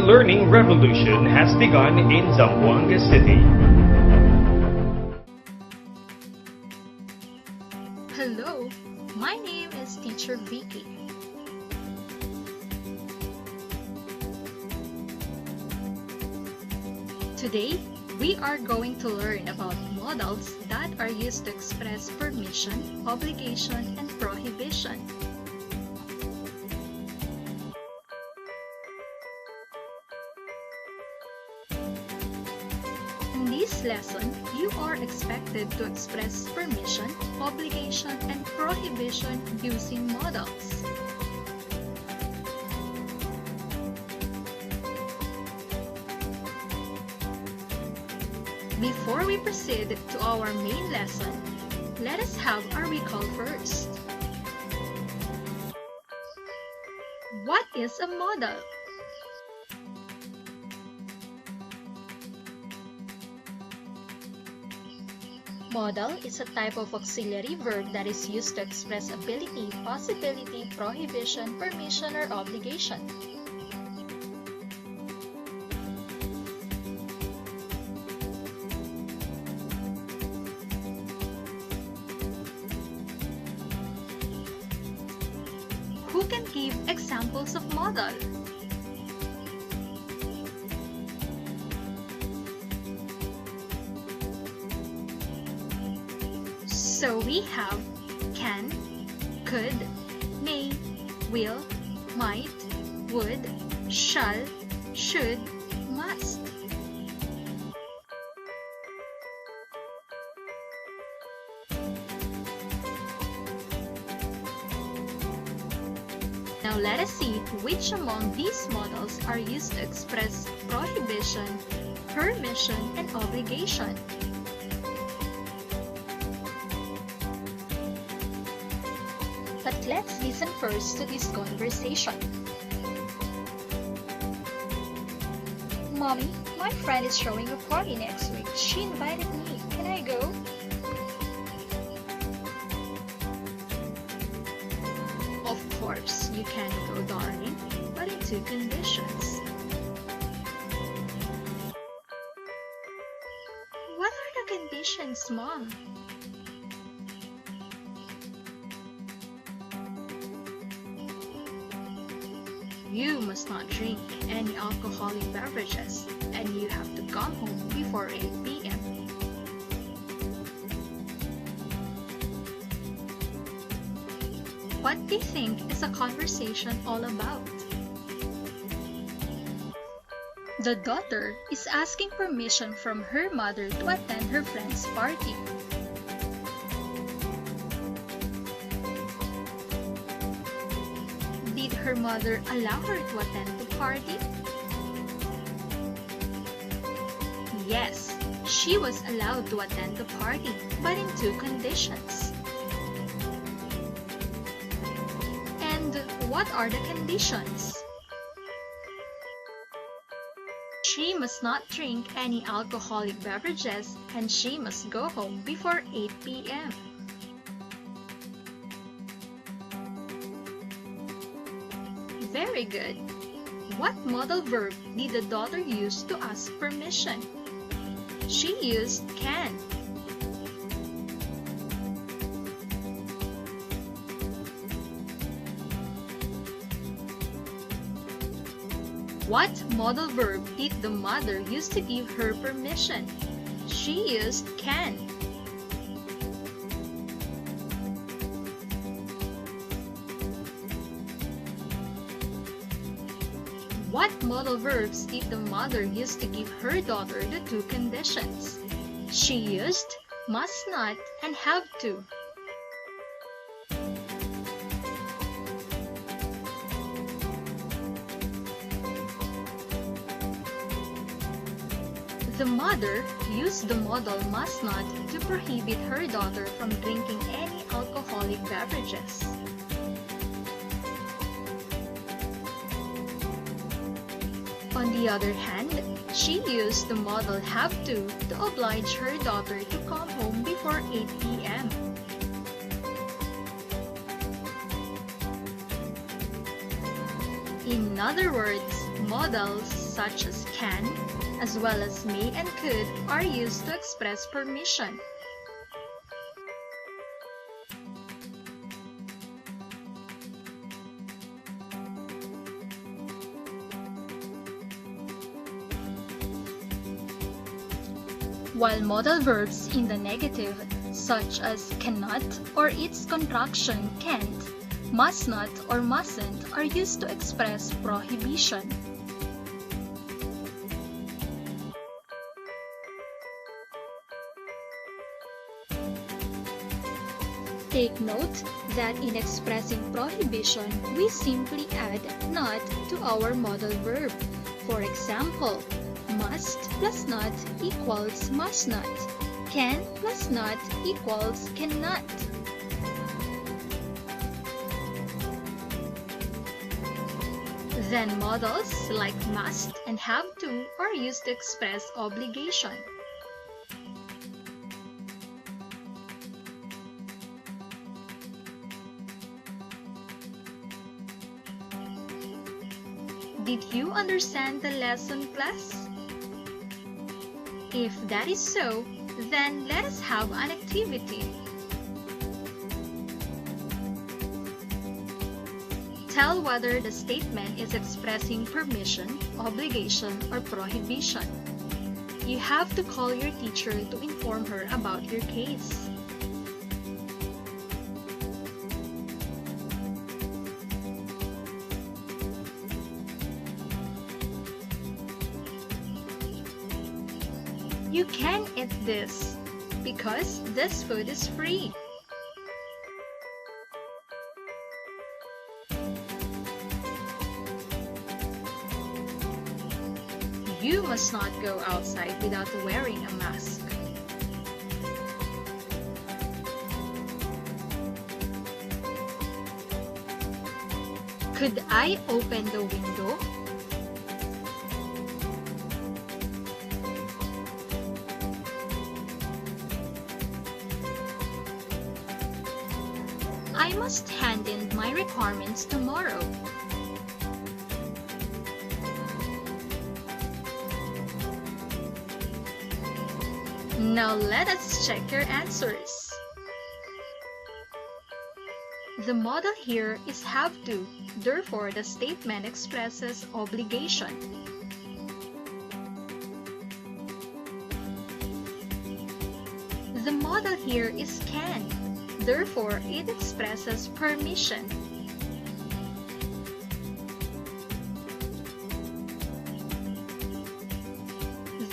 e-learning revolution has begun in Zamboanga City. Hello, my name is Teacher Vicky. Today, we are going to learn about modals that are used to express permission, obligation, and prohibition. In this lesson, you are expected to express permission, obligation, and prohibition using modals. Before we proceed to our main lesson, let us have a recall first. What is a modal? Modal is a type of auxiliary verb that is used to express ability, possibility, prohibition, permission, or obligation. Who can give examples of modal? So we have can, could, may, will, might, would, shall, should, must. Now let us see which among these modals are used to express prohibition, permission, and obligation. But let's listen first to this conversation. Mommy, my friend is throwing a party next week. She invited me. Can I go? Of course, you can go, darling, but in two conditions. What are the conditions, Mom? You must not drink any alcoholic beverages, and you have to come home before 8 p.m. What do you think is a conversation all about? The daughter is asking permission from her mother to attend her friend's party. Did her mother allow her to attend the party? Yes, she was allowed to attend the party, but in two conditions. And what are the conditions? She must not drink any alcoholic beverages, and she must go home before 8 p.m. Very good. What modal verb did the daughter use to ask permission? She used can. What modal verb did the mother use to give her permission? She used can. What modal verbs did the mother use to give her daughter the two conditions? She used must not and have to. The mother used the modal must not to prohibit her daughter from drinking any alcoholic beverages. On the other hand, she used the modal have to oblige her daughter to come home before 8 p.m. In other words, modals such as can, as well as may and could, are used to express permission. While modal verbs in the negative, such as cannot or its contraction can't, must not or mustn't, are used to express prohibition. Take note that in expressing prohibition, we simply add not to our modal verb. For example, must plus not equals must not. Can plus not equals cannot. Then modals like must and have to are used to express obligation. Did you understand the lesson, class? If that is so, then let us have an activity. Tell whether the statement is expressing permission, obligation, or prohibition. You have to call your teacher to inform her about your case. You can eat this because this food is free. You must not go outside without wearing a mask. Could I open the window? I must hand in my requirements tomorrow. Now let us check your answers. The modal here is have to, therefore the statement expresses obligation. The modal here is can, therefore it expresses permission.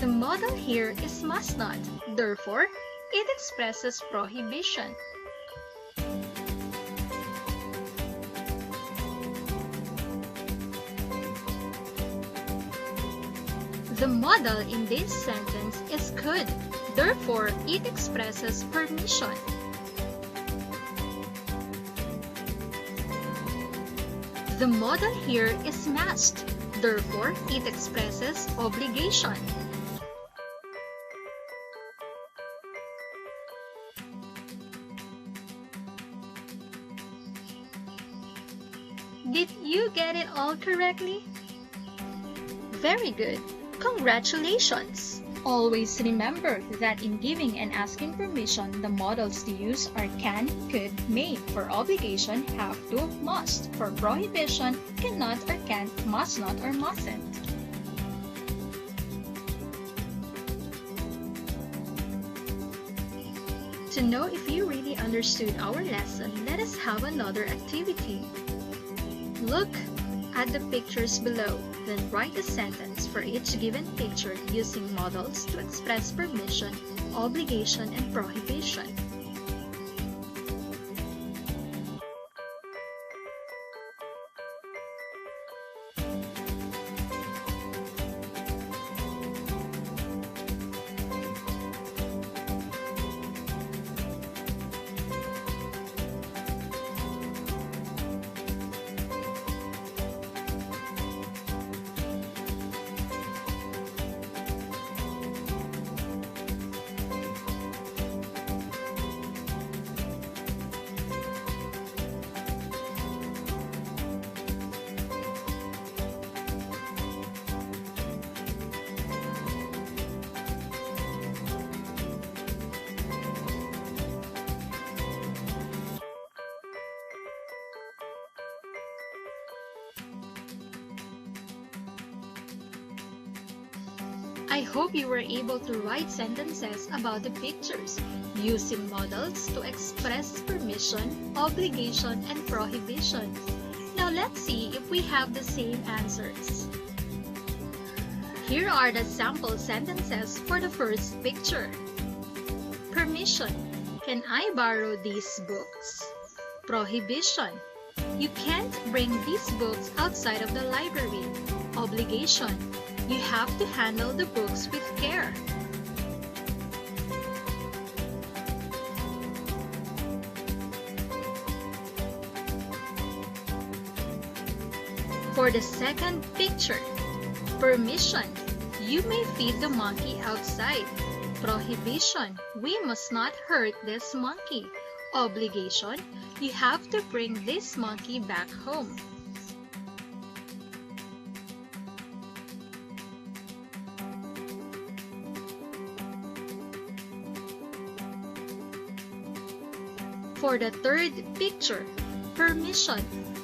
The modal here is must not, therefore it expresses prohibition. The modal in this sentence is could, therefore it expresses permission. The modal here is must, therefore it expresses obligation. Did you get it all correctly? Very good. Congratulations! Always remember that in giving and asking permission, the modals to use are can, could, may for obligation, have to, must for prohibition, cannot or can't, must not or mustn't. To know if you really understood our lesson, let us have another activity. Look at the pictures below, then write a sentence for each given picture using modals to express permission, obligation, and prohibition. I hope you were able to write sentences about the pictures using modals to express permission, obligation, and prohibition. Now let's see if we have the same answers. Here are the sample sentences for the first picture. Permission. Can I borrow these books? Prohibition. You can't bring these books outside of the library. Obligation. You have to handle the books with care. For the second picture, permission. You may feed the monkey outside. Prohibition. We must not hurt this monkey. Obligation. You have to bring this monkey back home. For the third picture, permission.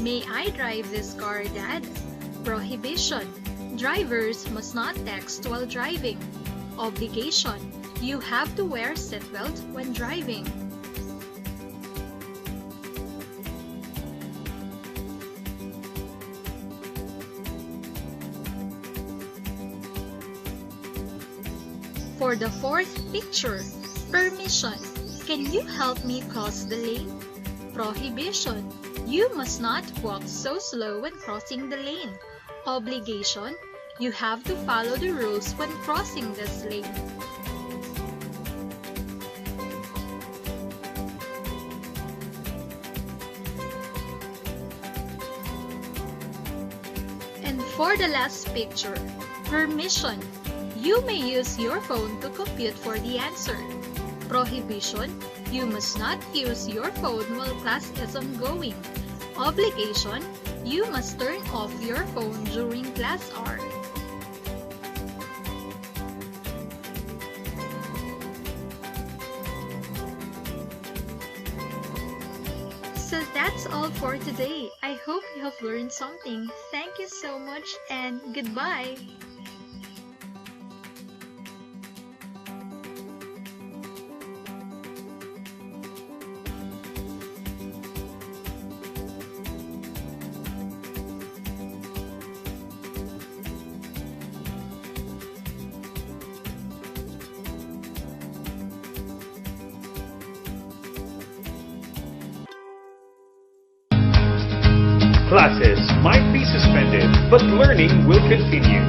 May I drive this car, Dad? Prohibition. Drivers must not text while driving. Obligation. You have to wear seatbelt when driving. For the fourth picture, permission. Can you help me cross the lane? Prohibition. You must not walk so slow when crossing the lane. Obligation. You have to follow the rules when crossing this lane. And for the last picture, permission. You may use your phone to compute for the answer. Prohibition. You must not use your phone while class is ongoing. Obligation. You must turn off your phone during class hour. So that's all for today. I hope you have learned something. Thank you so much and goodbye! Classes might be suspended, but learning will continue.